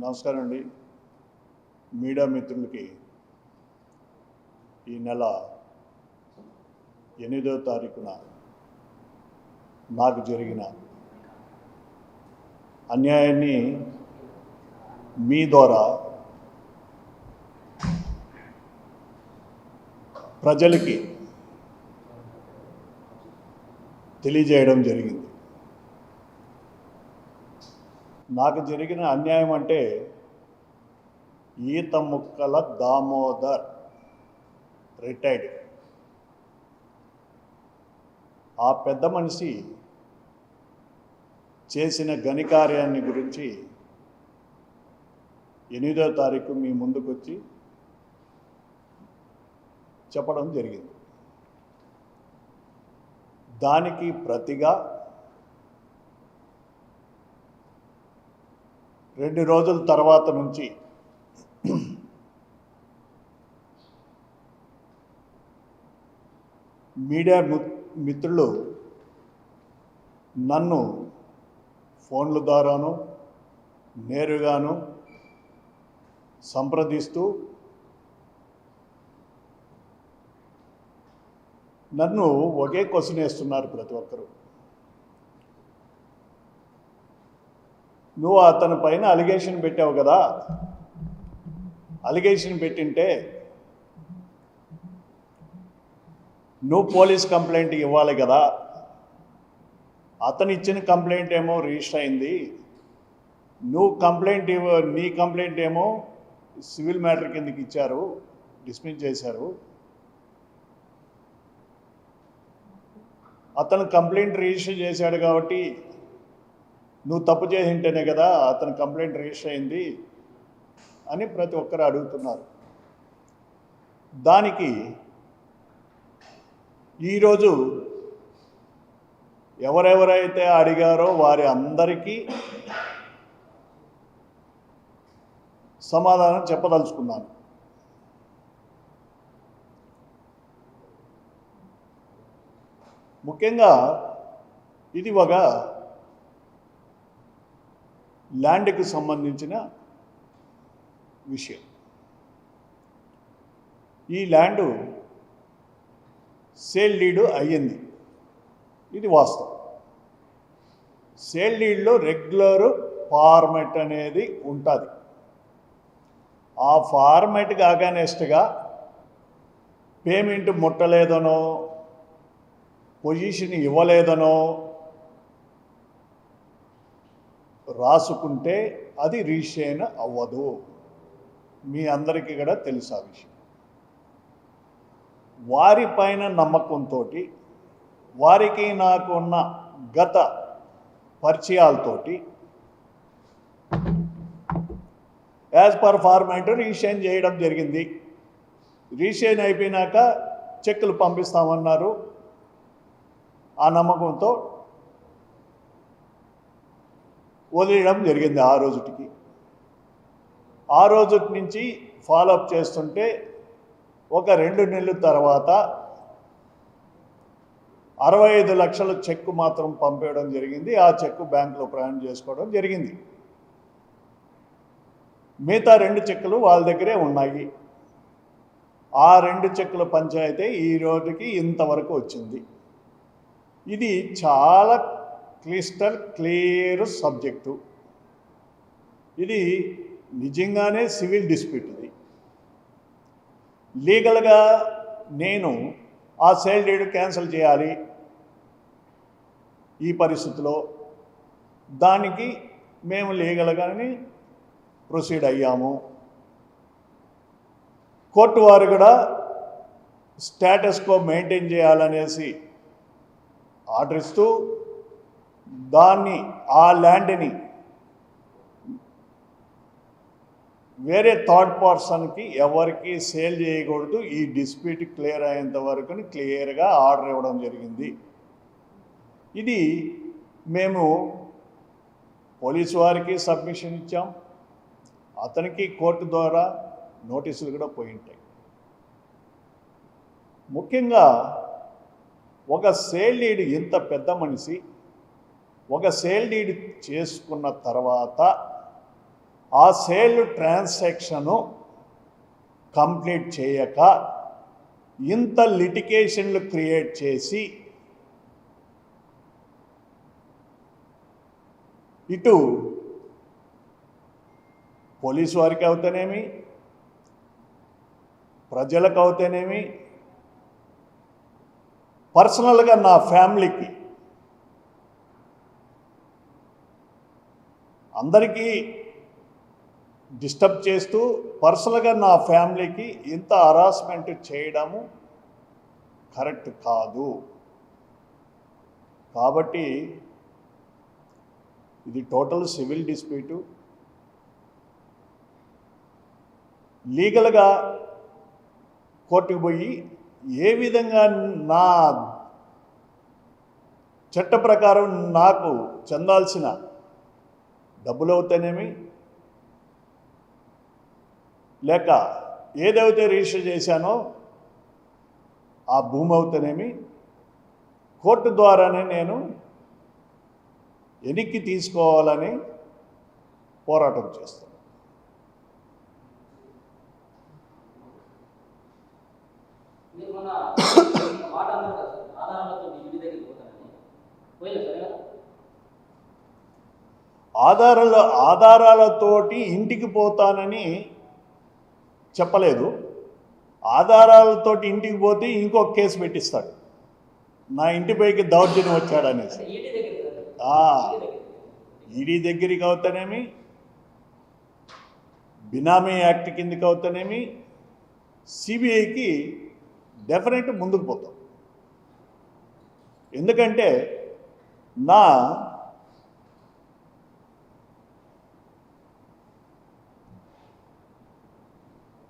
నమస్కారం అండి. మీడియా మిత్రులకి ఈ నెల 8వ తారీఖున నాకు జరిగిన అన్యాయాన్ని మీ ద్వారా ప్రజలకి తెలియజేయడం జరిగింది. నాకు జరిగిన అన్యాయం అంటే ఈత ముక్కల దామోదర్ రిటైర్డ్. ఆ పెద్ద మనిషి చేసిన ఘనకార్యాన్ని గురించి 8వ తారీఖు మీ ముందుకు వచ్చి చెప్పడం జరిగింది. దానికి ప్రతిగా 2 రోజుల తర్వాత నుంచి మీడియా మిత్రులు నన్ను ఫోన్ల ద్వారాను నేరుగాను సంప్రదిస్తూ నన్ను ఒకే క్వశ్చన్ వేస్తున్నారు ప్రతి ఒక్కరు. నువ్వు అతని పైన అలిగేషన్ పెట్టావు కదా, అలిగేషన్ పెట్టింటే నువ్వు పోలీస్ కంప్లైంట్ ఇవ్వాలి కదా, అతను ఇచ్చిన కంప్లైంట్ ఏమో రిజిస్టర్ అయింది, నువ్వు నీ కంప్లైంట్ ఏమో సివిల్ మ్యాటర్ కిందకి ఇచ్చారు, డిస్మిస్ చేశారు. అతను కంప్లైంట్ రిజిస్టర్ చేశాడు కాబట్టి నువ్వు తప్పు చేసింటేనే కదా అతను కంప్లైంట్ రిజిస్టర్ అయింది అని ప్రతి ఒక్కరు అడుగుతున్నారు. దానికి ఈరోజు ఎవరెవరైతే అడిగారో వారి అందరికీ సమాధానం చెప్పదలుచుకున్నాను. ముఖ్యంగా ఇది ఒక ల్యాండ్కి సంబంధించిన విషయం. ఈ ల్యాండు సేల్ డీడ్ అయ్యింది, ఇది వాస్తవం. సేల్ డీడ్లో రెగ్యులర్ ఫార్మెట్ అనేది ఉంటుంది. ఆ ఫార్మెట్కి అగైనెస్ట్గా పేమెంట్ ముట్టలేదనో పొజిషన్ ఇవ్వలేదనో రాసుకుంటే అది రిజిస్ట్రేషన్ అవ్వదు. మీ అందరికీ కూడా తెలుసు ఆ విషయం. వారిపైన నమ్మకంతో, వారికి నాకు ఉన్న గత పరిచయాలతోటి యాజ్ పర్ ఫార్మాట్ రిజిస్ట్రేషన్ చేయడం జరిగింది. రిజిస్ట్రేషన్ అయిపోయినాక చెక్కులు పంపిస్తామన్నారు. ఆ నమ్మకంతో వదిలేయడం జరిగింది. ఆ రోజుటికి ఆ రోజు నుంచి ఫాలోఅప్ చేస్తుంటే ఒక 2 నెలల తర్వాత 65 లక్షల చెక్కు మాత్రం పంపేయడం జరిగింది. ఆ చెక్కు బ్యాంకులో ప్రయాణం చేసుకోవడం జరిగింది. మిగతా 2 చెక్కులు వాళ్ళ దగ్గరే ఉన్నాయి. ఆ 2 చెక్కుల పంచాయతీ ఈ రోజుకి ఇంతవరకు వచ్చింది. ఇది చాలా క్లియర్ సబ్జెక్టు. ఇది నిజంగానే సివిల్ డిస్ప్యూట్. ఇది లీగల్గా నేను ఆ సేల్ డీడ్ క్యాన్సిల్ చేయాలి ఈ పరిస్థితిలో. దానికి మేము లీగల్గానే ప్రొసీడ్ అయ్యాము. కోర్టు వారు కూడా స్టేటస్ కో మెయింటైన్ చేయాలనేసి ఆర్డర్ ఇస్తూ ఆ ల్యాండ్ని వేరే థర్డ్ పర్సన్కి ఎవరికి సేల్ చేయకూడదు, ఈ డిస్ప్యూట్ క్లియర్ అయ్యేంత వరకు క్లియర్గా ఆర్డర్ ఇవ్వడం జరిగింది. ఇది మేము పోలీసు వారికి సబ్మిషన్ ఇచ్చాం. అతనికి కోర్టు ద్వారా నోటీసులు కూడా పోయి ఉంటాయి. ముఖ్యంగా ఒక సేల్ డీడ్, ఇంత పెద్ద మనిషి ఒక సేల్ డీడ్ చేసుకున్న తర్వాత ఆ సేల్ ట్రాన్సాక్షను కంప్లీట్ చేయక ఇంత లిటిగేషన్లు క్రియేట్ చేసి ఇటు పోలీసు వారికి అవుతేనేమి, ప్రజలకు అవుతేనేమి, పర్సనల్గా నా ఫ్యామిలీకి అందరికీ డిస్టర్బ్ చేస్తూ పర్సనల్గా నా ఫ్యామిలీకి ఇంత హరాస్మెంట్ చేయడము కరెక్ట్ కాదు. కాబట్టి ఇది టోటల్ సివిల్ డిస్ప్యూటు. లీగల్గా కోర్టుకు పోయి ఏ విధంగా నా చట్ట ప్రకారం నాకు చెందాల్సిన డబ్బులు అవుతానేమి, లేక ఏదైతే రిజిస్టర్ చేశానో ఆ భూమి అవుతానేమి కోర్టు ద్వారానే నేను వెనక్కి తీసుకోవాలని పోరాటం చేస్తాను. ఆధారాలతోటి ఇంటికి పోతానని చెప్పలేదు. ఆధారాలతోటి ఇంటికి పోతే ఇంకొక కేసు పెట్టిస్తాడు, నా ఇంటిపైకి దౌర్జన్యం వచ్చాడనేసి. ఈడీ దగ్గరికి అవుతానేమి, బినామీ యాక్ట్ కిందకి అవుతానేమి, సిబిఐకి డెఫినెట్ ముందుకు పోతాం. ఎందుకంటే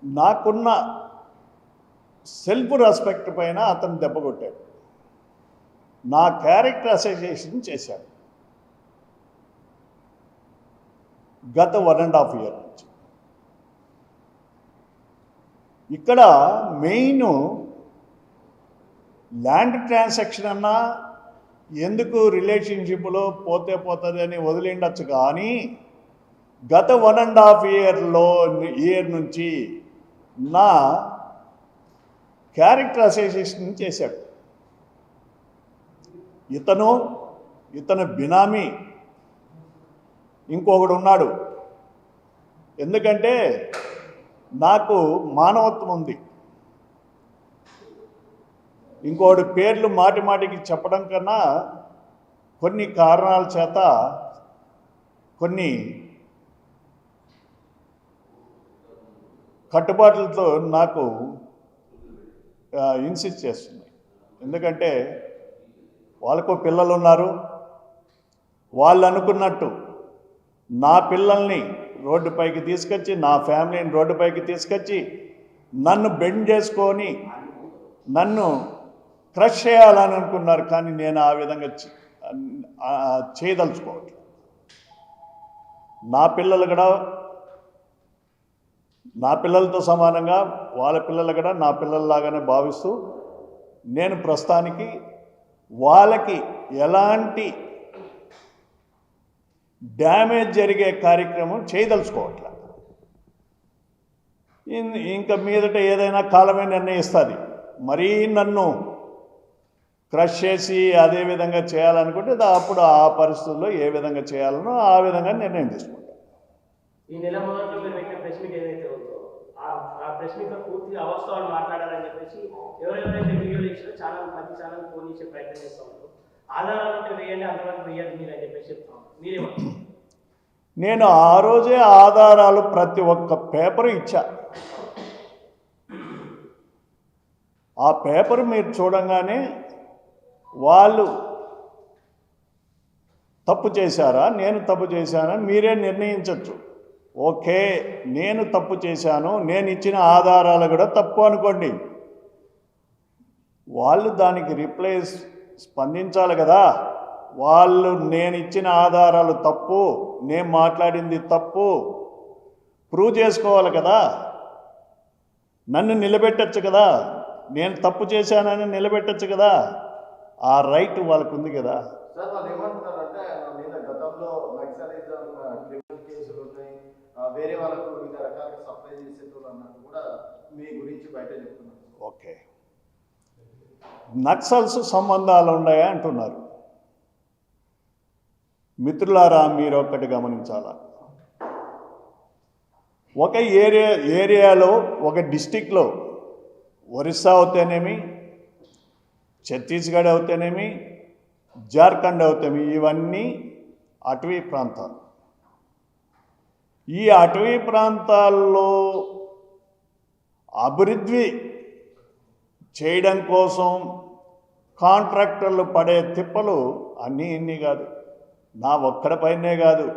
నాకున్న సెల్ఫ్ రెస్పెక్ట్ పైన అతను దెబ్బ కొట్టాడు, నా క్యారెక్టర్ అసోసియేషన్ చేశాడు గత 1.5 year నుంచి. ఇక్కడ మెయిన్ ల్యాండ్ ట్రాన్సాక్షన్ అన్నా ఎందుకు రిలేషన్షిప్లో పోతే పోతుంది అని వదిలిండొచ్చు, కానీ గత 1.5 year నుంచి నా క్యారెక్టర్ అసోసియేషన్ చేశాడు. ఇతను బినామీ ఇంకొకడు ఉన్నాడు. ఎందుకంటే నాకు మానవత్వం ఉంది. ఇంకోటి పేర్లు మాటి మాటికి చెప్పడం కన్నా కొన్ని కారణాల చేత కొన్ని కట్టుబాట్లతో నాకు ఇన్సిస్ట్ చేస్తున్నాయి. ఎందుకంటే వాళ్ళకు పిల్లలు ఉన్నారు. వాళ్ళు అనుకున్నట్టు నా పిల్లల్ని రోడ్డుపైకి తీసుకొచ్చి, నా ఫ్యామిలీని రోడ్డుపైకి తీసుకొచ్చి నన్ను బెండ్ చేసుకొని నన్ను క్రష్ చేయాలని అనుకున్నారు. కానీ నేను ఆ విధంగా చేయదలుచుకోవట్లేదు. నా పిల్లలు కూడా నా పిల్లలతో సమానంగా వాళ్ళ పిల్లలు కూడా నా పిల్లల్లాగానే భావిస్తూ నేను ప్రస్తుతానికి వాళ్ళకి ఎలాంటి డ్యామేజ్ జరిగే కార్యక్రమం చేయదలుచుకోవట్లే. ఇంకా మీదట ఏదైనా కాలమే నిర్ణయిస్తుంది. మరీ నన్ను క్రష్ చేసి అదే విధంగా చేయాలనుకుంటే అప్పుడు ఆ పరిస్థితుల్లో ఏ విధంగా చేయాలనో ఆ విధంగా నిర్ణయం తీసుకుంటాను. ఈ నెల మొదట్లో మీరు పెట్టిన ప్రెస్ మీట్ ఏదైతే ఉందో ఆ ప్రెస్ మీట్లో పూర్తిగా అవాస్తవాలు మాట్లాడాలని చెప్పేసి ఎవరెవరైతే వీడియోలు ఇచ్చారో చాలా మంది ఛానల్ ఫోన్ చేసే ప్రయత్నం చేస్తూ ఉంటారు. ఆధారాలు ఉంటే వేయండి, అంతవరకు వేయద్దు మీరు అని చెప్పేసి చెప్తాం. మీరేమంటారు? నేను ఆ రోజే ఆధారాలు ప్రతి ఒక్క పేపరు ఇచ్చా. ఆ పేపర్ మీరు చూడంగానే వాళ్ళు తప్పు చేశారా, నేను తప్పు చేశానని మీరే నిర్ణయించవచ్చు. ఓకే, నేను తప్పు చేశాను, నేను ఇచ్చిన ఆధారాలు కూడా తప్పు అనుకోండి. వాళ్ళు దానికి రిప్లై స్పందించాలి కదా. వాళ్ళు నేను ఇచ్చిన ఆధారాలు తప్పు, నేను మాట్లాడింది తప్పు ప్రూవ్ చేసుకోవాలి కదా. నన్ను నిలబెట్టచ్చు కదా, నేను తప్పు చేశానని నిలబెట్టచ్చు కదా. ఆ రైట్ వాళ్ళకు ఉంది కదా. సార్ వాళ్ళు ఏమంటున్నారంటే ఆయన మీద గతంలో నక్సలిజం క్రిమినల్ కేసులు ఉన్నాయి, వేరే వాళ్ళకు వివిధ రకాలుగా సప్లై చేసేటోళ్ళు అన్నట్టు కూడా మీ గురించి బయట చెప్తున్నారు. ఓకే, నక్సల్స్ సంబంధాలు ఉన్నాయా అంటున్నారు. మిత్రులారా, మీరు ఒక్కటి గమనించాలా, ఒక ఏరియాలో ఒక డిస్టిక్లో ఒరిస్సా అవుతేనేమి, ఛత్తీస్గఢ్ అవుతేనేమి, జార్ఖండ్ అవుతేనేమి, ఇవన్నీ అటవీ ప్రాంతాలు. ఈ అటవీ ప్రాంతాల్లో అభివృద్ధి చేయడం కోసం కాంట్రాక్టర్లు పడే తిప్పలు అన్నీ ఇన్ని కాదు, నా ఒక్కడిపైనే కాదు,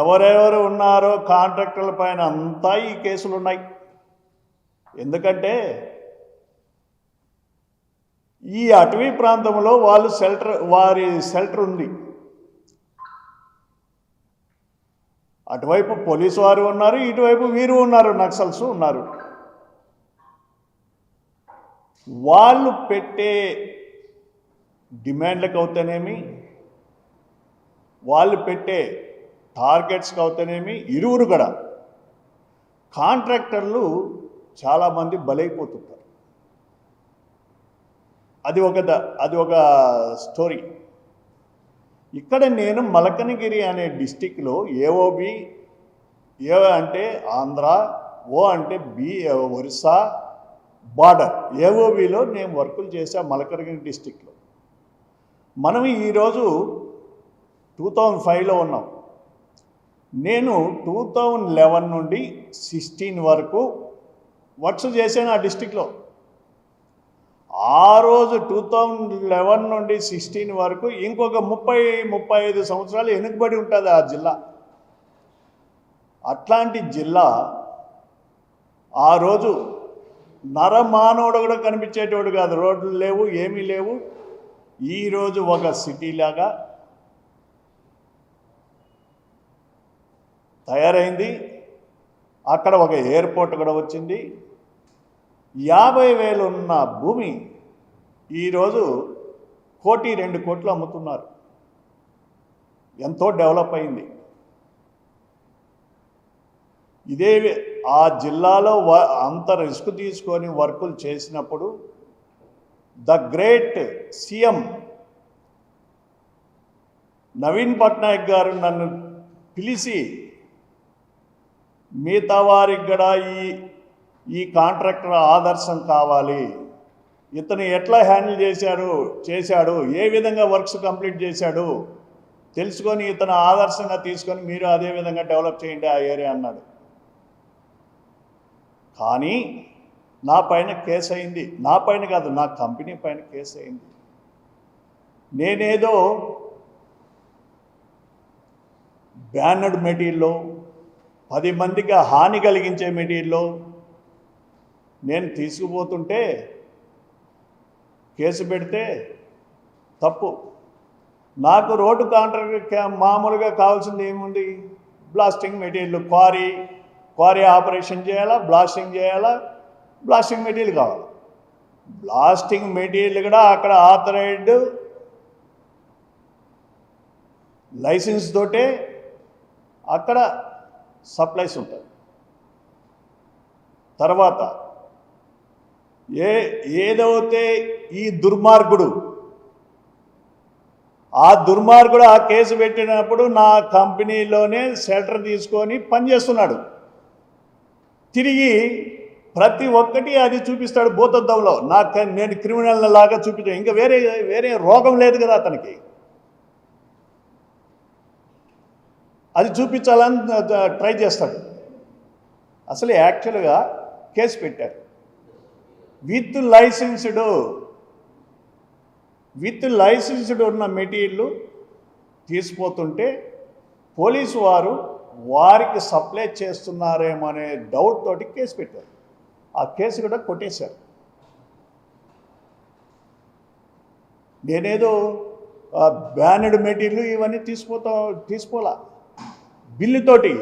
ఎవరెవరు ఉన్నారో కాంట్రాక్టర్ల పైన అంతా ఈ కేసులు ఉన్నాయి. ఎందుకంటే ఈ అటవీ ప్రాంతంలో వారి షెల్టర్ ఉంది. అటువైపు పోలీసు వారు ఉన్నారు, ఇటువైపు వీరు ఉన్నారు, నక్సల్స్ ఉన్నారు. వాళ్ళు పెట్టే డిమాండ్లకు అవుతేనేమి, వాళ్ళు పెట్టే టార్గెట్స్కి అవుతేనేమి, ఇరువురు కూడా కాంట్రాక్టర్లు చాలామంది బలైపోతుంటారు. అది ఒక స్టోరీ. ఇక్కడ నేను మలకనగిరి అనే డిస్టిక్లో ఏఓబి, ఏ అంటే ఆంధ్ర, ఓ అంటే ఒరిస్సా బార్డర్, ఏఓబిలో నేను వర్కులు చేశా మలకనగిరి డిస్టిక్లో. మనం ఈరోజు 2005లో ఉన్నాం. నేను 2011 నుండి 16 వరకు వర్క్స్ చేశాను ఆ డిస్టిక్లో. ఆ రోజు 2011 నుండి 16 వరకు ఇంకొక 30-35 సంవత్సరాలు వెనుకబడి ఉంటుంది ఆ జిల్లా. అట్లాంటి జిల్లా ఆ రోజు నరమానవుడు కూడా కనిపించేటోడు కాదు, రోడ్లు లేవు, ఏమీ లేవు. ఈరోజు ఒక సిటీలాగా తయారైంది. అక్కడ ఒక ఎయిర్పోర్ట్ కూడా వచ్చింది. 50,000 ఉన్న భూమి ఈరోజు 1-2 కోట్లు అమ్ముతున్నారు. ఎంతో డెవలప్ అయింది. ఇదే ఆ జిల్లాలో అంత రిస్క్ తీసుకొని వర్కులు చేసినప్పుడు the great CM Naveen Patnaik గారు నన్ను పిలిచి, మిగతా వారికి కూడా ఈ కాంట్రాక్టర్ ఆదర్శం కావాలి, ఇతను ఎట్లా హ్యాండిల్ చేశాడు, ఏ విధంగా వర్క్స్ కంప్లీట్ చేశాడు తెలుసుకొని ఇతను ఆదర్శంగా తీసుకొని మీరు అదే విధంగా డెవలప్ చేయండి ఆ ఏరియా అన్నాడు. కానీ నా పైన కేసు అయింది. నా పైన కాదు, నా కంపెనీ పైన కేసు అయింది. నేనేదో బ్యానర్డ్ మెటీరియల్లో 10 మందికి హాని కలిగించే మెటీరియల్లో నేను తీసుకుపోతుంటే కేసు పెడితే తప్పు. నాకు రోడ్డు కాంట్రాక్టర్ మామూలుగా కావాల్సింది ఏముంది, బ్లాస్టింగ్ మెటీరియల్, క్వారీ ఆపరేషన్ చేయాలా, బ్లాస్టింగ్ చేయాలా, బ్లాస్టింగ్ మెటీరియల్ కావాలి. బ్లాస్టింగ్ మెటీరియల్ కూడా అక్కడ ఆథరైజ్డ్ లైసెన్స్ తోటే అక్కడ సప్లైస్ ఉంటుంది. తర్వాత ఏదైతే ఈ దుర్మార్గుడు ఆ కేసు పెట్టినప్పుడు నా కంపెనీలోనే షెల్టర్ తీసుకొని పనిచేస్తున్నాడు. తిరిగి ప్రతి ఒక్కటి అది చూపిస్తాడు భూతద్దంలో. నేను క్రిమినల్ లాగా చూపించాను. ఇంకా వేరే రోగం లేదు కదా అతనికి, అది చూపించాలని ట్రై చేస్తాడు. అసలు యాక్చువల్గా కేసు పెట్టారు. విత్ లైసెన్స్డ్ ఉన్న మెటీరియల్ తీసిపోతుంటే పోలీసు వారికి సప్లై చేస్తున్నారేమో అనే డౌట్ తోటి కేసు పెట్టారు. ఆ కేసు కూడా కొట్టేశారు. నేనేదో బ్యానర్డ్ మెటీరియల్ ఇవన్నీ తీసుకోలా. బిల్లుతోటి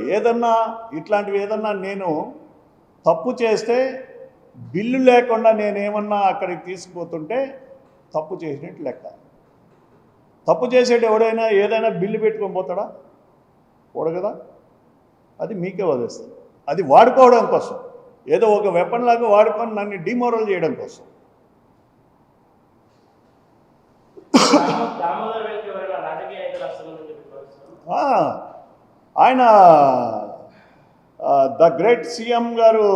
ఇట్లాంటివి ఏదన్నా నేను తప్పు చేస్తే బిల్లు లేకుండా నేనేమన్నా అక్కడికి తీసుకుపోతుంటే తప్పు చేసినట్టు లెక్క. తప్పు చేసేటి ఎవడైనా ఏదైనా బిల్లు పెట్టుకొని పోతాడా? పోడు కదా. అది మీకే వదిలేస్తాను. అది వాడుకోవడం కోసం, ఏదో ఒక వెపన్ లాగా వాడుకొని నన్ను డిమోరల్ చేయడం కోసం. దామోదర్ వెల్కి ఎవరైనా రాజకీయ నాయకులు వస్తున్నారని చెప్పి భావిస్తున్నాను. ఆయన ద గ్రేట్ సీఎం గారు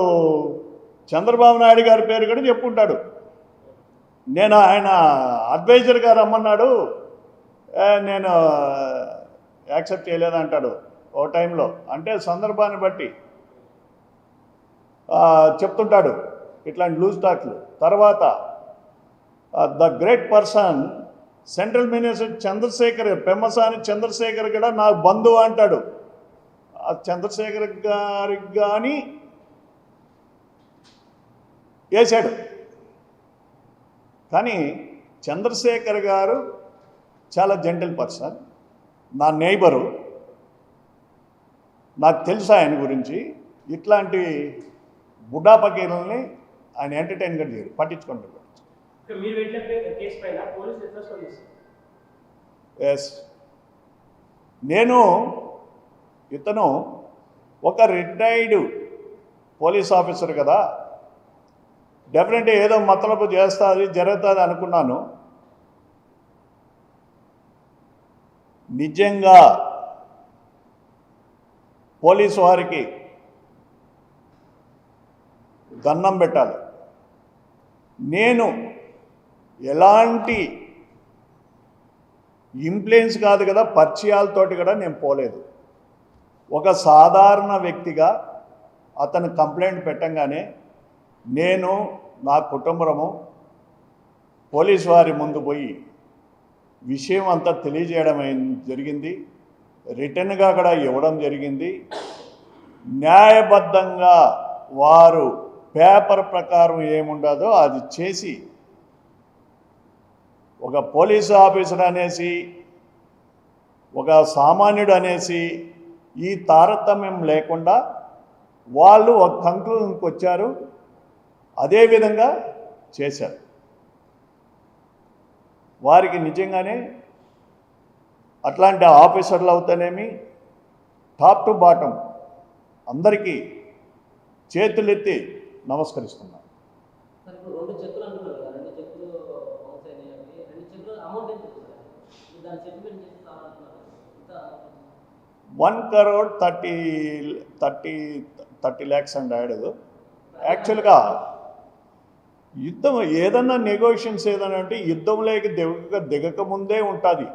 చంద్రబాబు నాయుడు గారి పేరు కూడా చెప్పుకుంటాడు. నేను ఆయన అడ్వైజర్గా రమ్మన్నాడు, నేను యాక్సెప్ట్ చేయలేదంటాడు ఓ టైంలో. అంటే సందర్భాన్ని బట్టి చెప్తుంటాడు ఇట్లాంటి లూజ్ టాక్లు. తర్వాత the great person central minister Chandrasekhar, Pemmasani Chandrasekhar కూడా నాకు బంధువు అంటాడు. ఆ చంద్రశేఖర్ గారికి కానీ వేశాడు. కానీ చంద్రశేఖర్ గారు చాలా జెంటిల్ పర్సన్, నా నైబరు, నాకు తెలుసు ఆయన గురించి. ఇట్లాంటి బుడ్డా పకీర్లని ఆయన ఎంటర్టైన్గా చేయడు, పట్టించుకుంటాడు. మీరు పెట్టిన కేసు పైన పోలీసులు ఎట్లా స్పందిస్తారు? ఎస్, నేను ఇతను ఒక రిటైర్డ్ పోలీస్ ఆఫీసర్ కదా, డెఫినెట్గా ఏదో మతలబు చేస్తుంది జరుగుతుంది అనుకున్నాను. నిజంగా పోలీసు వారికి దండం పెట్టాలి. నేను ఎలాంటి ఇన్ఫ్లుయెన్స్ కాదు కదా, పరిచయాలతోటి కూడా నేను పోలేదు. ఒక సాధారణ వ్యక్తిగా అతను కంప్లైంట్ పెట్టంగానే నేను, నా కుటుంబము పోలీసు వారి ముందు పోయి విషయం అంతా తెలియజేయడం జరిగింది. రిటర్న్గా కూడా ఇవ్వడం జరిగింది. న్యాయబద్ధంగా వారు పేపర్ ప్రకారం ఏముండదో అది చేసి, ఒక పోలీసు ఆఫీసర్ అనేసి, ఒక సామాన్యుడు అనేసి ఈ తారతమ్యం లేకుండా వాళ్ళు ఒక కంక్లూజన్కి వచ్చారు, అదేవిధంగా చేశారు. వారికి నిజంగానే అట్లాంటి ఆఫీసర్లు అవుతానేమి, టాప్ టు బాటం అందరికీ చేతులెత్తి నమస్కరిస్తున్నాను. సార్, ఇప్పుడు 2 చెక్కులు అంటున్నారు కదా, 2 చెక్కులు బౌన్స్ అయినాయి. 2 చెక్కులు అమౌంట్ ఎంత సార్? దాని సెటిల్మెంట్ చేసి కావాలంటున్నారు. ఇంకా 1,30 lakhs అన్నాడు. యాక్చువల్గా యుద్ధం ఏదన్నా నెగోషియన్స్ ఏదన్నా అంటే యుద్ధంలోకి దిగక ముందే ఉంటుంది.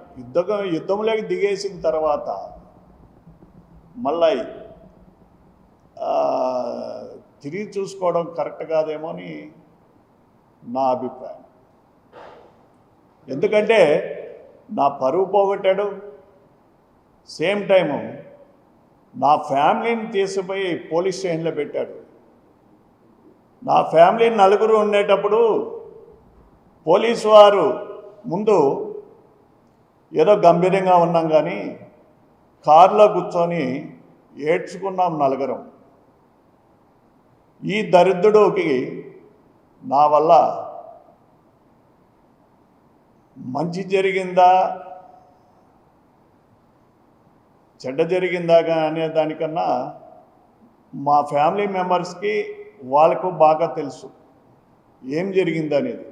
యుద్ధంలోకి దిగేసిన తర్వాత మళ్ళీ తిరిగి చూసుకోవడం కరెక్ట్ కాదేమో అని నా అభిప్రాయం. ఎందుకంటే నా పరువు పోగొట్టాడు, సేమ్ టైము నా ఫ్యామిలీని తీసుకుపోయి పోలీస్ స్టేషన్లో పెట్టాడు. నా ఫ్యామిలీ 4 ఉండేటప్పుడు పోలీసు వారు ముందు ఏదో గంభీరంగా ఉన్నాం, కానీ కారులో కూర్చొని ఏడ్చుకున్నాం 4. ఈ దరిద్రుడికి నా వల్ల మంచి జరిగిందా చెడ్డ జరిగిందా అనే దానికన్నా మా ఫ్యామిలీ మెంబర్స్కి వాళ్ళకు బాగా తెలుసు ఏం జరిగిందనేది.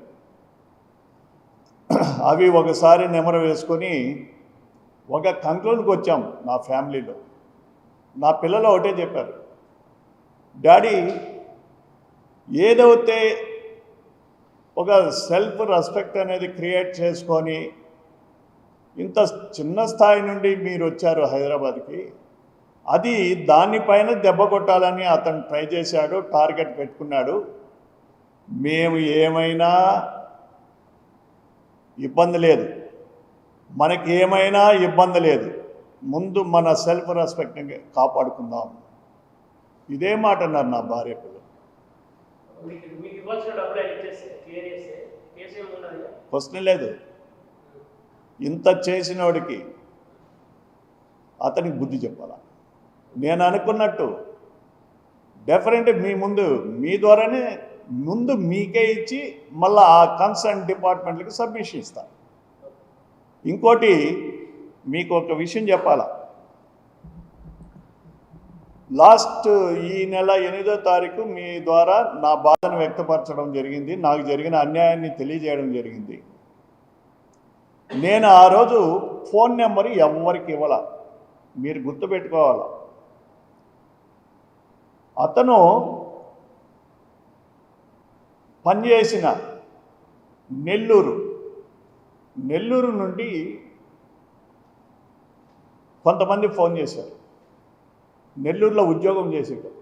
అవి ఒకసారి నెమరు వేసుకొని ఒక కంక్లూజన్కి వచ్చాం. నా ఫ్యామిలీలో నా పిల్లలు ఒకటే చెప్పారు, డాడీ ఏదైతే ఒక సెల్ఫ్ రెస్పెక్ట్ అనేది క్రియేట్ చేసుకొని ఇంత చిన్న స్థాయి నుండి మీరు వచ్చారు హైదరాబాద్కి, అది దానిపైన దెబ్బ కొట్టాలని అతను ట్రై చేశాడు, టార్గెట్ పెట్టుకున్నాడు. మేము ఏమైనా ఇబ్బంది లేదు, మనకి ఏమైనా ఇబ్బంది లేదు, ముందు మన సెల్ఫ్ రెస్పెక్ట్ని కాపాడుకుందాం. ఇదే మాట అన్నారు నా భార్య పిల్లలు. మీకు ఇవ్వాల్సిన డబ్బులు క్లియర్ చేస్తే కేసు ఏమి ఉండదు. క్వశ్చన్ లేదు. ఇంత చేసినోడికి అతనికి బుద్ధి చెప్పాలా. నేను అనుకున్నట్టు డెఫినెట్ మీ ద్వారానే ముందు మీకే ఇచ్చి మళ్ళీ ఆ కన్సర్న్ డిపార్ట్మెంట్కి సబ్మిషన్ ఇస్తాను. ఇంకోటి మీకు ఒక విషయం చెప్పాలా, లాస్ట్ ఈ నెల 8వ తారీఖు మీ ద్వారా నా బాధను వ్యక్తపరచడం జరిగింది, నాకు జరిగిన అన్యాయాన్ని తెలియజేయడం జరిగింది. నేను ఆ రోజు ఫోన్ నెంబర్ ఎవరికి ఇవ్వాల, మీరు గుర్తుపెట్టుకోవాల. అతను పనిచేసిన నెల్లూరు నుండి కొంతమంది ఫోన్ చేశారు. నెల్లూరులో ఉద్యోగం చేసేవారు.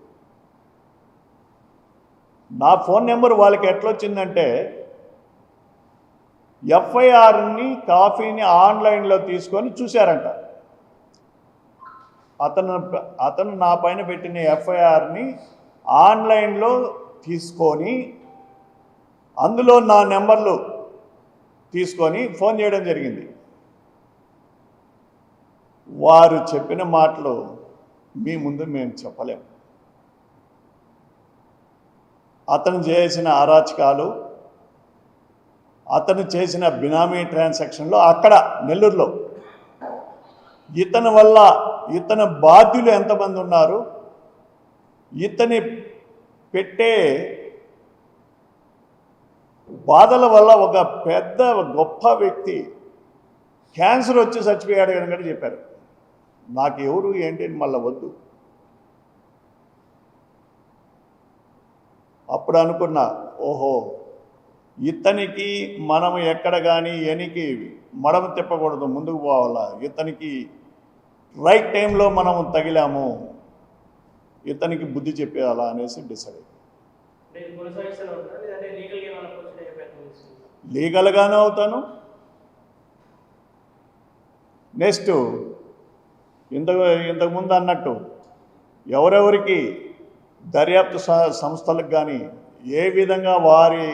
నా ఫోన్ నెంబర్ వాళ్ళకి ఎట్లొచ్చిందంటే, ఎఫ్ఐఆర్ని కాపీని ఆన్లైన్లో తీసుకొని చూశారంట. అతను నా పైన పెట్టిన ఎఫ్ఐఆర్ని ఆన్లైన్లో తీసుకొని అందులో నా నెంబర్లు తీసుకొని ఫోన్ చేయడం జరిగింది. వారు చెప్పిన మాటలు మీ ముందు మేము చెప్పలేము. అతను చేసిన అరాచకాలు, అతను చేసిన బినామీ ట్రాన్సాక్షన్లో అక్కడ నెల్లూరులో ఇతని వల్ల ఇతని బాధ్యులు ఎంతమంది ఉన్నారు, ఇతని పెట్టే బాధల వల్ల ఒక పెద్ద గొప్ప వ్యక్తి క్యాన్సర్ వచ్చి చచ్చిపోయాడు కనుక చెప్పారు. నాకు ఎవరు ఏంటి మళ్ళీ వద్దు. అప్పుడు అనుకున్నా, ఓహో ఇతనికి మనం ఎక్కడ కానీ ఎనికి మడమ తిప్పకూడదు, ముందుకు పోవాలా. ఇతనికి రైట్ టైంలో మనం తగిలాము, ఇతనికి బుద్ధి చెప్పేయాలా అనేసి డిసైడ్ అయ్యింది. లీగల్గానే అవుతాను. నెక్స్ట్ ఇంతకుముందు అన్నట్టు ఎవరెవరికి దర్యాప్తు సంస్థలకు కానీ ఏ విధంగా వారి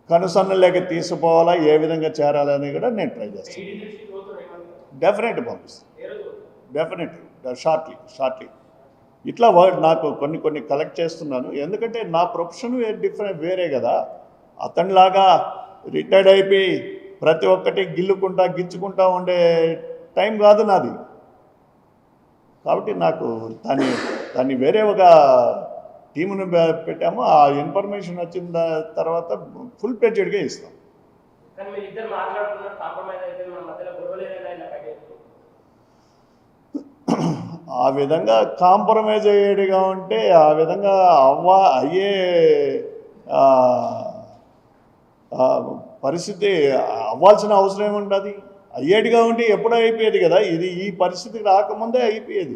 కనుసన్నలేక తీసుకోవాలా, ఏ విధంగా చేరాలని కూడా నేను ట్రై చేస్తాను. డెఫినెట్ పంపిస్తాను, డెఫినెట్ షార్ట్లీ. ఇట్లా నాకు కొన్ని కలెక్ట్ చేస్తున్నాను. ఎందుకంటే నా ప్రొఫెషన్ వేరే కదా. అతనిలాగా రిటైర్డ్ అయిపోయి ప్రతి ఒక్కటి గిచ్చుకుంటా ఉండే టైం కాదు నాది. కాబట్టి నాకు దాన్ని వేరే ఒక టీమును పెట్టాము. ఆ ఇన్ఫర్మేషన్ వచ్చిన తర్వాత ఫుల్ ప్లేజెడ్గా ఇస్తాం. ఆ విధంగా కాంప్రమైజ్ అయ్యేదిగా ఉంటే ఆ విధంగా అయ్యే పరిస్థితి అవ్వాల్సిన అవసరం ఏముంటుంది. అయ్యేటిగా ఉంటే ఎప్పుడో అయిపోయేది కదా. ఈ పరిస్థితికి రాకముందే అయిపోయేది.